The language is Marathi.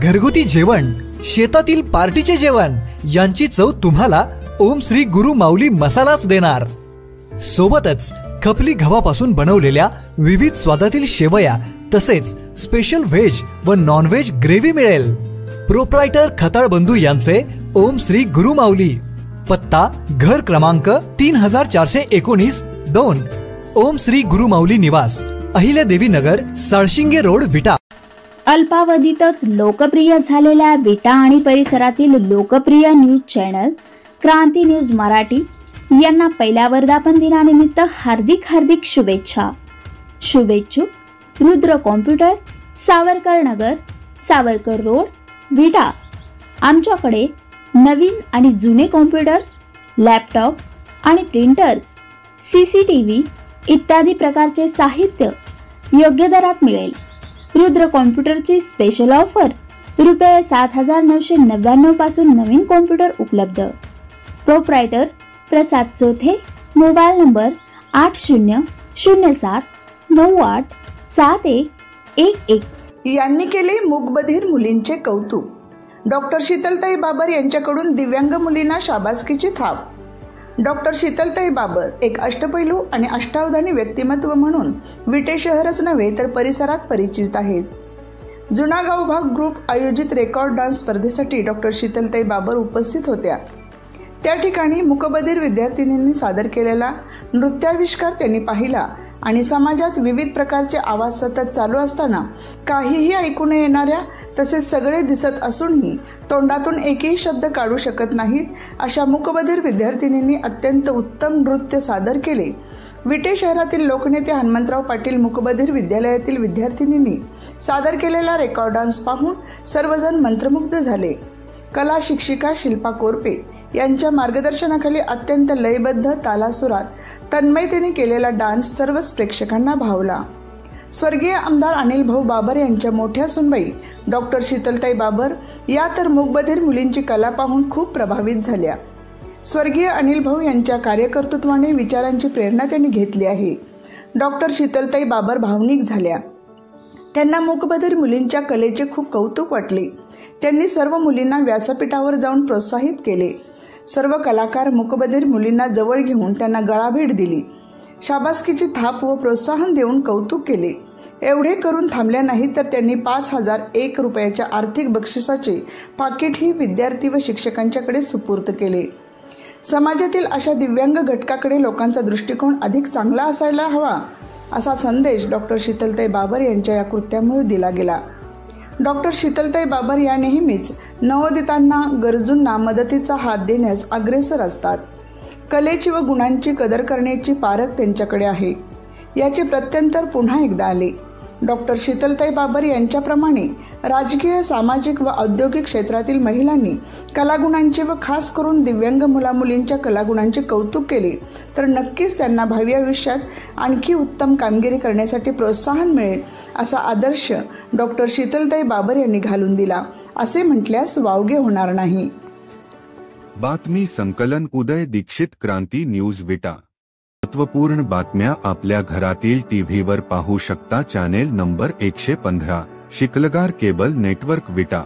घरगुती जेवण, शेतातील पार्टीचे जेवण यांची चव तुम्हाला ओम श्री गुरु माऊली मसालाच देणार। सोबतच खपली गव्हापासून बनवलेल्या विविध स्वादातील शेवया तसेच स्पेशल व्हेज व नॉन व्हेज ग्रेव्ही मिळेल। प्रोप्रायटर खताळ बंधू यांचे ओम श्री गुरु माऊली, पत्ता घर क्रमांक 3419 2, ओम श्री गुरु माऊली निवास, अहिल्यादेवी नगर, साळशिंगे रोड, विटा। अल्पावधीतच लोकप्रिय झालेल्या विटा आणि परिसरातील लोकप्रिय न्यूज चॅनल क्रांती न्यूज मराठी यांना पहिल्या वर्धापन दिनानिमित्त हार्दिक शुभेच्छा। शुभेच्छुक रुद्र कॉम्प्युटर, सावरकर नगर, सावरकर रोड, विटा। आमच्याकडे नवीन आणि जुने कॉम्प्युटर्स, लॅपटॉप आणि प्रिंटर्स, CCTV इत्यादी प्रकारचे साहित्य योग्य दरात मिळेल। रुद्र कॉम्प्युटरची स्पेशल ऑफर रुपये 7999 पासून नवीन कॉम्प्युटर उपलब्ध। प्रोप्रायटर प्रसाद चोथे, मोबाईल नंबर 8007987111 यांनी केले मूकबधीर मुलींचे कौतुक। डॉक्टर शीतलताई बाबर यांच्याकडून दिव्यांग मुलींना शाबासकीची थाप। डॉक्टर शीतलताई बाबर एक अष्टपैलू आणि अष्टावधानी व्यक्तिमत्व म्हणून विटे शहरच नव्हे तर परिसरात परिचित आहेत। जुना गाव भाग ग्रुप आयोजित रेकॉर्ड डान्स स्पर्धेसाठी डॉक्टर शीतलताई बाबर उपस्थित होत्या। त्या ठिकाणी मूकबधीर विद्यार्थिनींनी सादर केलेला नृत्याविष्कार त्यांनी पाहिला आणि समाजात विविध प्रकारचे आवाज सतत चालू असताना काहीही ऐकू न येणाऱ्या तसेच सगळे दिसत असूनही तोंडातून एकही शब्द काढू शकत नाहीत अशा मूकबधीर विद्यार्थिनींनी अत्यंत उत्तम नृत्य सादर केले। विटे शहरातील लोकनेते हनुमंतराव पाटील मूकबधीर विद्यालयातील विद्यार्थिनींनी सादर केलेला रेकॉर्ड डान्स पाहून सर्वजण मंत्रमुग्ध झाले। कला शिक्षिका शिल्पा कोरपे यांच्या मार्गदर्शनाखाली अत्यंत लयबद्ध तालासुरात तन्मयतेने केलेला डान्स सर्वच प्रेक्षकांना भावला। स्वर्गीय आमदार अनिल भाऊ बाबर यांच्या मोठ्या सुनबाई डॉक्टर शीतलताई बाबर या तर मूकबधीर मुलींची कला पाहून खूप प्रभावित झाल्या। स्वर्गीय अनिल भाऊ यांच्या कार्यकर्तृत्वाने विचारांची प्रेरणा त्यांनी घेतली आहे। डॉक्टर शीतलताई बाबर भावनिक झाल्या। त्यांना मूकबधीर मुलींच्या कलेचे खूप कौतुक वाटले। त्यांनी सर्व मुलींना व्यासपीठावर जाऊन प्रोत्साहित केले। सर्व कलाकार मूकबधीर मुलींना जवळ घेऊन त्यांना गळाभेट दिली, शाबासकीची थाप व प्रोत्साहन देऊन कौतुक केले। एवढे करून थांबल्या नाही तर त्यांनी 5001 रुपयाच्या आर्थिक बक्षिसाचे पाकिटही विद्यार्थी व शिक्षकांच्याकडे सुपूर्द केले। समाजातील अशा दिव्यांग घटकाकडे लोकांचा दृष्टिकोन अधिक चांगला असायला हवा असा संदेश डॉक्टर शीतलताई बाबर यांच्या या कृत्यामुळे दिला गेला। डॉक्टर शीतलताई बाबर या नेहमीच नवोदितांना, गरजूंना मदतीचा हात देण्यास अग्रेसर असतात। कलेची व गुणांची कदर करण्याची पारख त्यांच्याकडे आहे, याचे प्रत्यंतर पुन्हा एकदा आले। डॉक्टर शीतलताई बाबर यांच्याप्रमाणे राजकीय, सामाजिक व औद्योगिक क्षेत्रातील महिलांनी कलागुणांचे व खास करून दिव्यांग मुलामुलींच्या कलागुणांचे कौतुक केले तर नक्कीच त्यांना भावी आयुष्यात आणखी उत्तम कामगिरी करण्यासाठी प्रोत्साहन मिळेल असा आदर्श डॉक्टर शीतलताई बाबर यांनी घालून दिला असे म्हटल्यास वावगे होणार नाही। बातमी संकलन उदय दीक्षित, क्रांती न्यूज, विटा। महत्त्वपूर्ण बातम्या आपल्या घरातील टीव्हीवर पाहू शकता। Channel number 115, Shikalgar cable network, विटा।